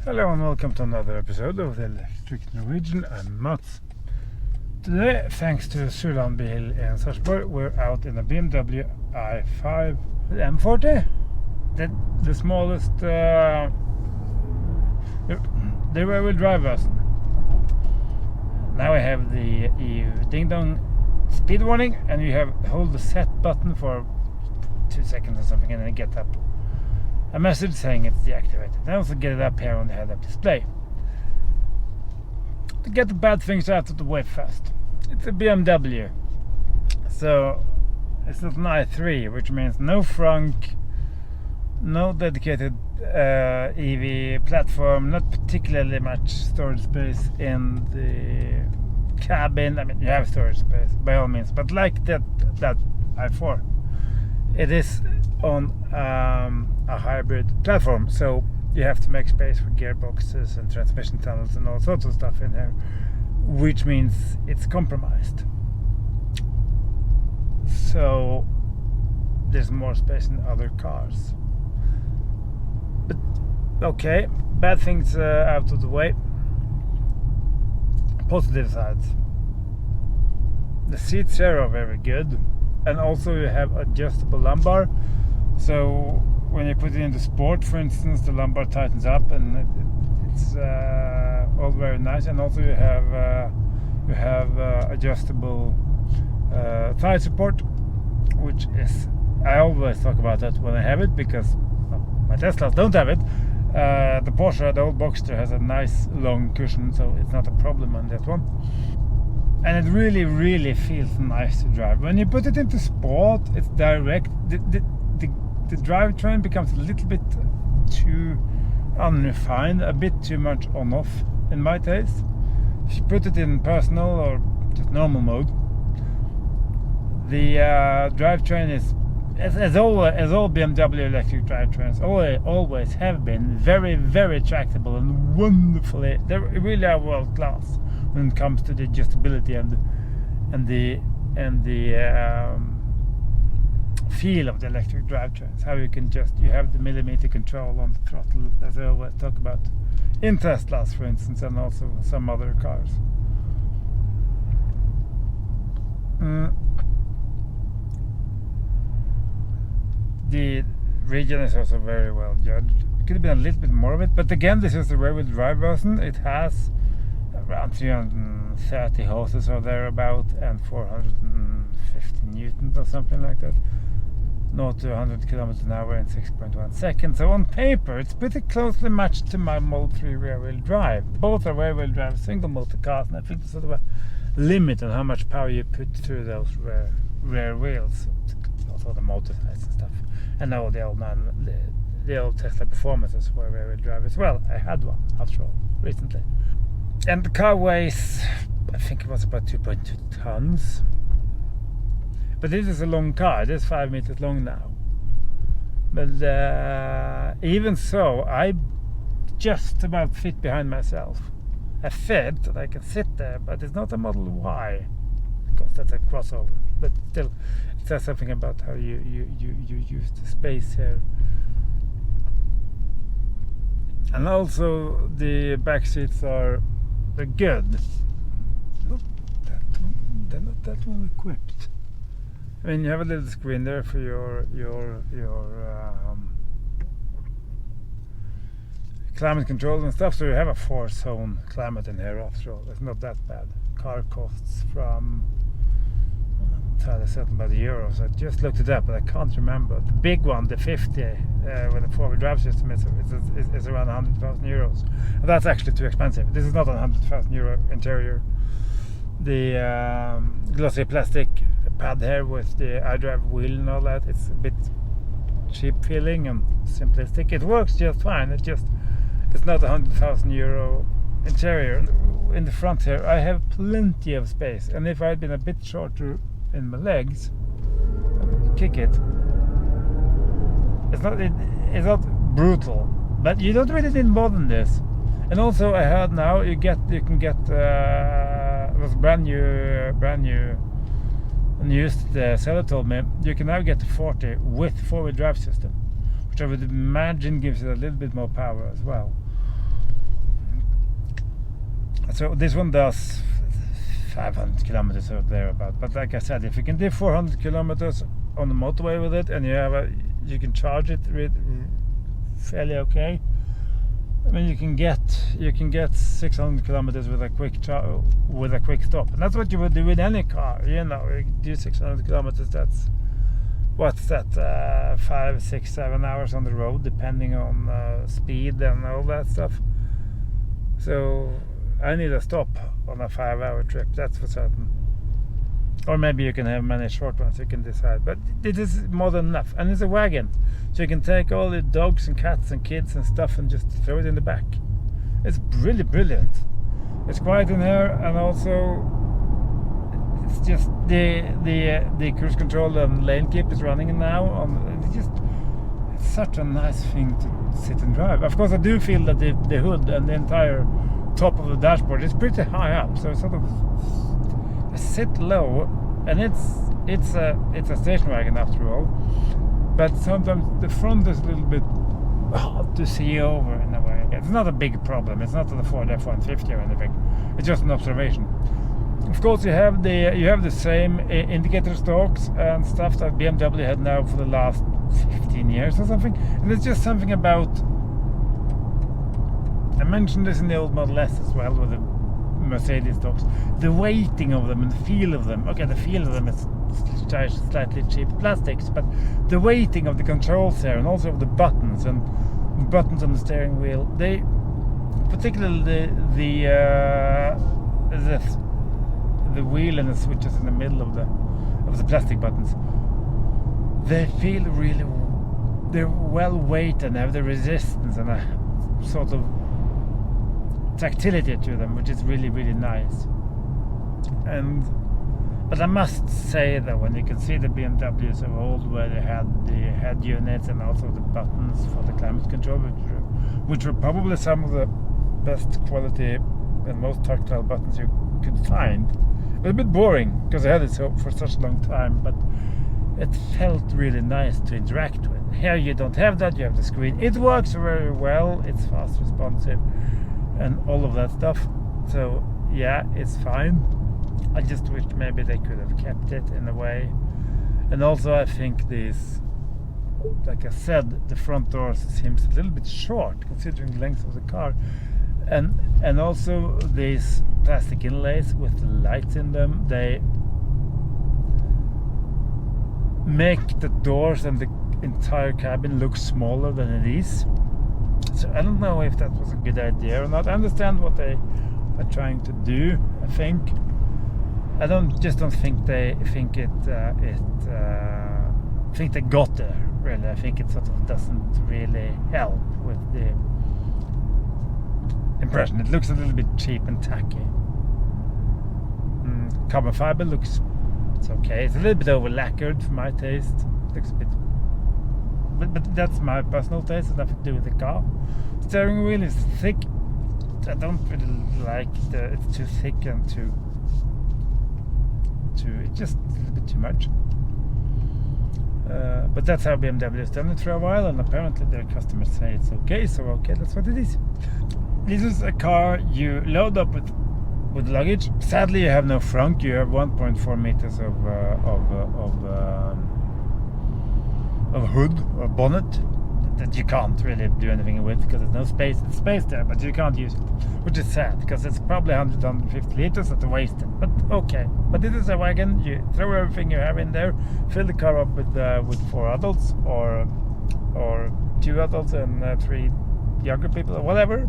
Hello and welcome to another episode of the Electric Norwegian. I'm Mats. Today, thanks to Sulan Bil in Sarpsborg, we're out in a BMW i5 M40, the smallest, the rear-wheel drive version. Now I have the ding dong speed warning, and you hold the set button for 2 seconds or something, and then get up a message saying it's deactivated. I also get it up here on the head-up display. To get the bad things out of the way first, it's a BMW, so it's not an i3, which means no frunk, no dedicated EV platform, not particularly much storage space in the cabin. I mean, you have storage space by all means, but like that i4, it is on a hybrid platform, so you have to make space for gearboxes and transmission tunnels and all sorts of stuff in here, which means it's compromised. So there's more space in other cars. But okay, bad things out of the way. Positive sides: the seats here are very good, and also you have adjustable lumbar. So when you put it into sport, for instance, the lumbar tightens up, and it's all very nice. And also you have adjustable thigh support, which is, I always talk about that when I have it, because my Teslas don't have it. The Porsche, the old Boxster, has a nice long cushion, so it's not a problem on that one. And it really feels nice to drive. When you put it into sport, it's direct. The drivetrain becomes a little bit too unrefined, a bit too much on-off in my taste. If you put it in personal or just normal mode, the drivetrain is, as all BMW electric drivetrains always have been, very tractable and wonderfully. They really are world class when it comes to the adjustability and the feel of the electric drivetrains. How you can you have the millimeter control on the throttle, as I always talk about in Teslas, for instance, and also some other cars. The region is also very well judged. Could have been a little bit more of it, but again, this is the rear-wheel drive version. It has around 330 horses or thereabout, and 450 newtons or something like that. 0 to 100 kilometers an hour in 6.1 seconds. So on paper, it's pretty closely matched to my Model 3 rear-wheel drive. Both are rear-wheel drive single-motor cars, and I think there's sort of a limit on how much power you put through those rear wheels. Also the motor size and stuff. And now the old Tesla Performances were rear-wheel drive as well. I had one, after all, recently. And the car weighs, I think it was about 2.2 tons. But this is a long car. It is 5 meters long now. But even so, I just about fit behind myself. I fit that I can sit there, but it's not a Model Y, because that's a crossover. But still, it says something about how you use the space here. And also the back seats are good. They're not that well equipped. I mean, you have a little screen there for your climate control and stuff, so you have a 4-zone climate in here after all. It's not that bad. Car costs from, I'm entirely certain about the euros. I just looked it up, but I can't remember. The big one, the 50, with a 4-wheel drive system, is around 100,000 euros. And that's actually too expensive. This is not a 100,000 euro interior. The glossy plastic pad here with the iDrive wheel and all that, it's a bit cheap feeling and simplistic. It works just fine. It's not a 100,000 euro interior. In the front here, I have plenty of space, and if I had been a bit shorter in my legs, kick it. It's not brutal, but you don't really need more than this. And also, I heard now you can get it was brand new news. The seller told me you can now get to 40 with 4-wheel drive system, which I would imagine gives it a little bit more power as well. So this one does 500 kilometers or thereabout. But like I said, if you can do 400 kilometers on the motorway with it, and you can charge it fairly okay. I mean, you can get 600 kilometers with a quick stop, and that's what you would do with any car. You do 600 kilometers. That's what's that? 5, 6, 7 hours on the road, depending on speed and all that stuff. So I need a stop on a 5-hour trip. That's for certain. Or maybe you can have many short ones. You can decide, but it is more than enough, and it's a wagon. So you can take all the dogs and cats and kids and stuff and just throw it in the back. It's really brilliant. It's quiet in here, and also it's just the cruise control and lane keep is running now. It's such a nice thing to sit and drive. Of course, I do feel that the hood and the entire top of the dashboard is pretty high up, so it's sort of I sit low, and it's a station wagon after all. But sometimes the front is a little bit hard to see over in a way. It's not a big problem. It's not the Ford F-150 or anything. It's just an observation. Of course, you have the same indicator stalks and stuff that BMW had now for the last 15 years or something. And it's just something about. I mentioned this in the old Model S as well with the Mercedes stalks. The weighting of them and the feel of them. Okay, the feel of them is slightly cheap plastics, but the weighting of the controls there, and also of the buttons and buttons on the steering wheel, they particularly the wheel and the switches in the middle of the plastic buttons, they feel really, they're well weighted and have the resistance and a sort of tactility to them, which is really, really nice. But I must say that when you can see the BMWs of old, where they had the head units and also the buttons for the climate control, which were probably some of the best quality and most tactile buttons you could find. It was a bit boring because I had it for such a long time, but it felt really nice to interact with. Here you don't have that, you have the screen. It works very well, it's fast responsive and all of that stuff. So yeah, it's fine. I just wish maybe they could have kept it in a way. And also I think this, like I said, the front doors seems a little bit short considering the length of the car. And also these plastic inlays with the lights in them, they make the doors and the entire cabin look smaller than it is. So I don't know if that was a good idea or not. I understand what they are trying to do, I think. I don't think they think they got there, really. I think it sort of doesn't really help with the impression. It looks a little bit cheap and tacky. Carbon fiber it's okay. It's a little bit over lacquered for my taste. It looks a bit, but that's my personal taste. It's nothing to do with the car. Steering wheel is thick. I don't really like it's too thick and it's just a little bit too much. But that's how BMW has done it for a while, and apparently their customers say it's okay, so okay, that's what it is. This is a car you load up with luggage. Sadly, you have no frunk. You have 1.4 meters of hood or bonnet that you can't really do anything with because there's no space. There's space there, but you can't use it, which is sad because it's probably 150 liters that are wasted. But okay. But this is a wagon. You throw everything you have in there, fill the car up with 4 adults or 2 adults and 3 younger people or whatever,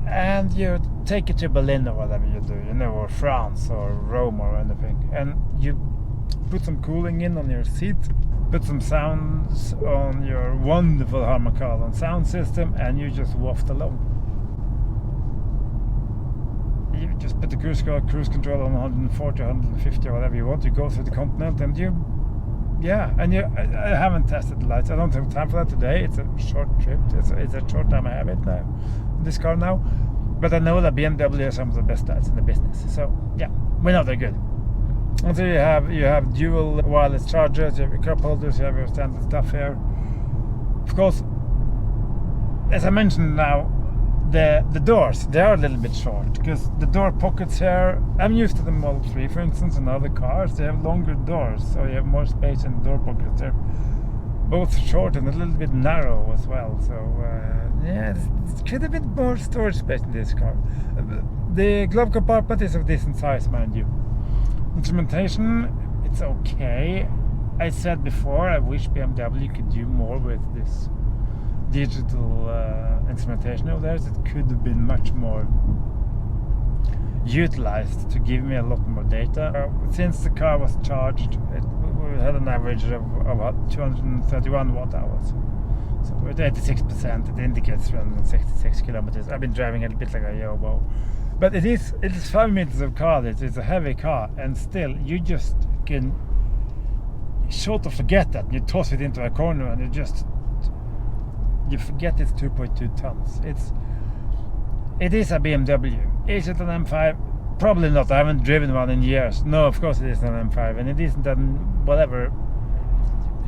and you take it to Berlin or whatever you do, or France or Rome or anything, and you put some cooling in on your seat, put some sounds on your wonderful Harman Kardon sound system, and you just waft along. You just put the cruise control on 140, 150 or whatever you want. You go through the continent, and I haven't tested the lights. I don't have time for that today. It's a short trip. It's a short time I have it now, this car now. But I know that BMW has some of the best lights in the business. So yeah, we know they're good. And so you have dual wireless chargers, you have your cup holders, you have your standard stuff here. Of course, as I mentioned now, the doors, they are a little bit short because the door pockets here, I'm used to the Model 3 for instance, and other cars they have longer doors, so you have more space in the door pockets. They're both short and a little bit narrow as well, so yeah, it could have been more storage space in this car. The glove compartment is of decent size, mind you. Instrumentation, it's okay. I said before, I wish BMW could do more with this digital instrumentation of theirs. It could have been much more utilized to give me a lot more data. Since the car was charged, we had an average of about 231 watt hours. So with 86%, it indicates 366 kilometers. I've been driving it a bit like a yobo. But it is 5 meters of car. It's a heavy car, and still you just can sort of forget that. You toss it into a corner and you forget it's 2.2 tons. It is a BMW. Is it an M5? Probably not. I haven't driven one in years. No, of course it is an M5, and it isn't an whatever.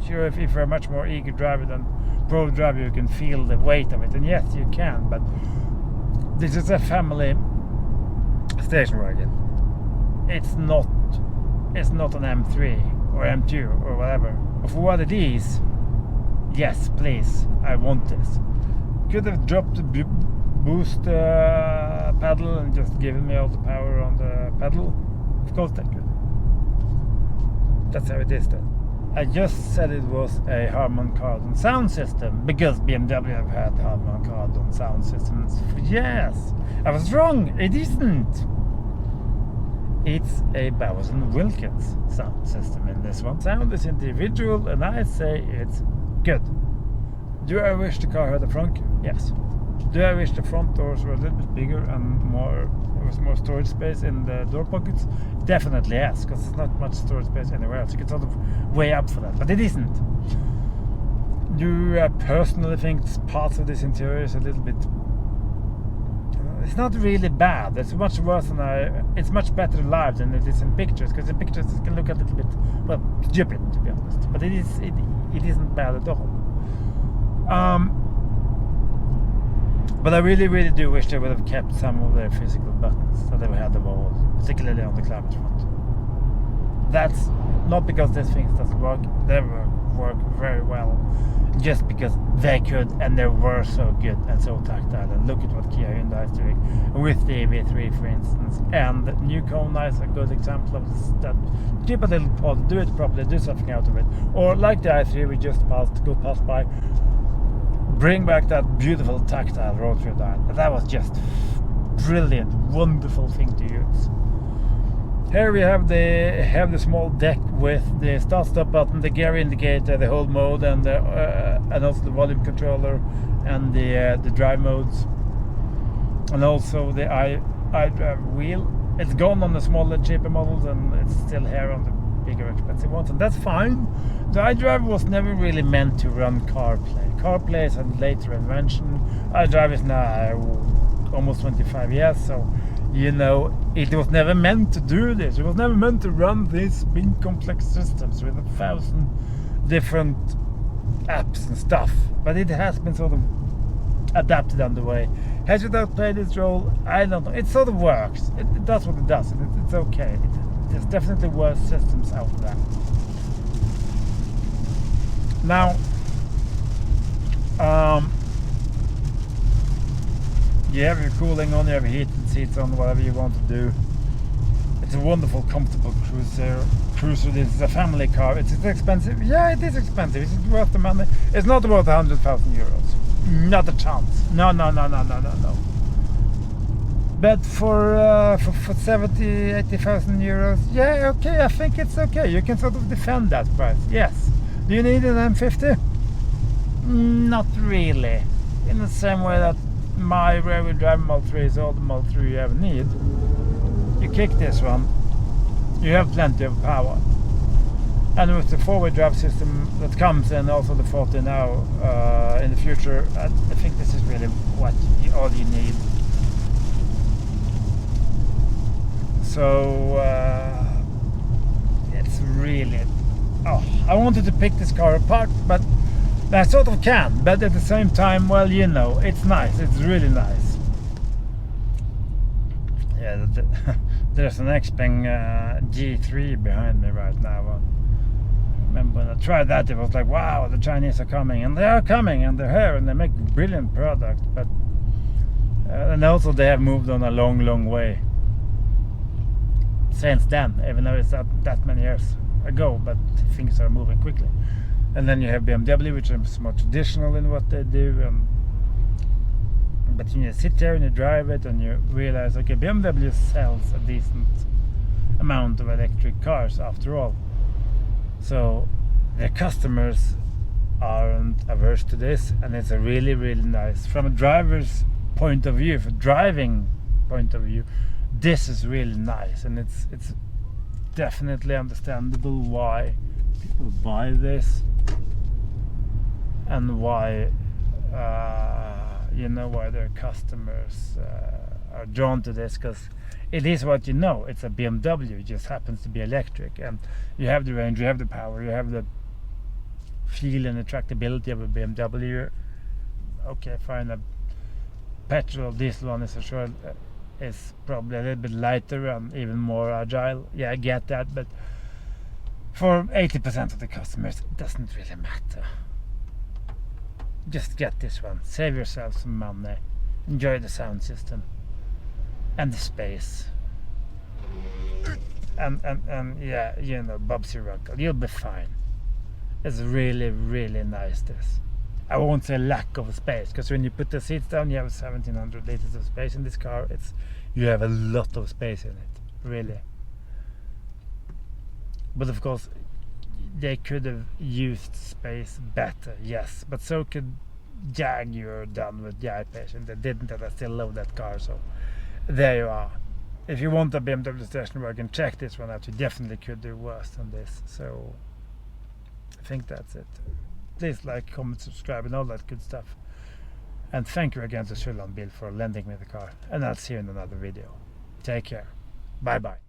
Sure, if you're a much more eager driver than pro driver, you can feel the weight of it, and yes, you can. But this is a family station wagon. It's not an M3 or M2 or whatever. For what it is, yes, please, I want this. Could have dropped the boost pedal and just given me all the power on the pedal. Of course that could. That's how it is then. I just said it was a Harman Kardon sound system because BMW have had Harman Kardon sound systems for years. I was wrong, it isn't. It's a Bowers & Wilkins sound system in this one. Sound is individual, and I say it's good. Do I wish the car had a front? Yes. Do I wish the front doors were a little bit bigger and there was more storage space in the door pockets? Definitely yes, because there's not much storage space anywhere else. You can sort of weigh up for that, but it isn't. Do I personally think parts of this interior is a little bit... It's not really bad. It's much worse than it's much better live than it is in pictures, because in pictures it can look a little bit, well, stupid to be honest. But it isn't bad at all. But I really, really do wish they would have kept some of their physical buttons that they had them all, particularly on the climate front. That's not because these things doesn't work. They work very well, just because they could, and they were so good and so tactile. And look at what Kia Hyundai is doing with the EV3, for instance. And new Kona is a good example of this, that keep a little pod, do it properly, do something out of it. Or like the i3 we just go past by, bring back that beautiful tactile rotary dial. That was just brilliant, wonderful thing to use. Here we have the small deck with the start-stop button, the gear indicator, the hold mode, and also the volume controller, and the drive modes, and also the iDrive wheel. It's gone on the smaller, cheaper models, and it's still here on the bigger, expensive ones, and that's fine. The iDrive was never really meant to run CarPlay. CarPlay is a later invention. iDrive is now almost 25 years, so you know, it was never meant to do this. It was never meant to run these big complex systems with 1,000 different apps and stuff. But it has been sort of adapted on the way. Has it outplayed its role? I don't know. It sort of works. It does what it does. It's okay. There's definitely worse systems out there. Now, you have your cooling on, you have heated seats on, whatever you want to do. It's a wonderful, comfortable cruiser. This is a family car. It's expensive. Yeah, it is expensive. Is it worth the money? It's not about 100,000 euros. Not a chance. No. But for 70, 80,000 euros, yeah, okay, I think it's okay. You can sort of defend that price. Yes. Do you need an M50? Not really. In the same way that my rear-wheel drive Model 3 is all the Model 3 you ever need. You kick this one, you have plenty of power. And with the four-wheel drive system that comes, and also the 40 now in the future, I think this is really all you need. So it's really... I wanted to pick this car apart, but I sort of can. But at the same time, well, you know, it's nice. It's really nice. Yeah, there's an Xpeng G3 behind me right now. I remember when I tried that, it was like, wow, the Chinese are coming, and they are coming, and they're here, and they make brilliant products. But and also they have moved on a long way since then, even though it's not that many years ago. But things are moving quickly. And then you have BMW, which is more traditional in what they do. But you sit there and you drive it and you realize, okay, BMW sells a decent amount of electric cars after all. So their customers aren't averse to this, and it's a really nice, from a driver's point of view, from a driving point of view, this is really nice, and it's definitely understandable why people buy this and why why their customers are drawn to this, because it is what you know. It's a BMW. It just happens to be electric, and you have the range, you have the power, you have the feel and attractability of a BMW. Okay, fine. A petrol or diesel one is is probably a little bit lighter and even more agile. Yeah, I get that, but for 80% of the customers, it doesn't really matter. Just get this one. Save yourself some money. Enjoy the sound system and the space. And yeah, Bob's your uncle. You'll be fine. It's really nice, this. I won't say lack of space, because when you put the seats down, you have 1700 liters of space in this car. You have a lot of space in it, really. But of course, they could have used space better, yes. But so could Jag. You're done with the I-Patient. They didn't, and I still love that car. So there you are. If you want a BMW station wagon, check this one out. You definitely could do worse than this. So I think that's it. Please like, comment, subscribe, and all that good stuff. And thank you again to Sulan Bill for lending me the car. And I'll see you in another video. Take care. Bye bye.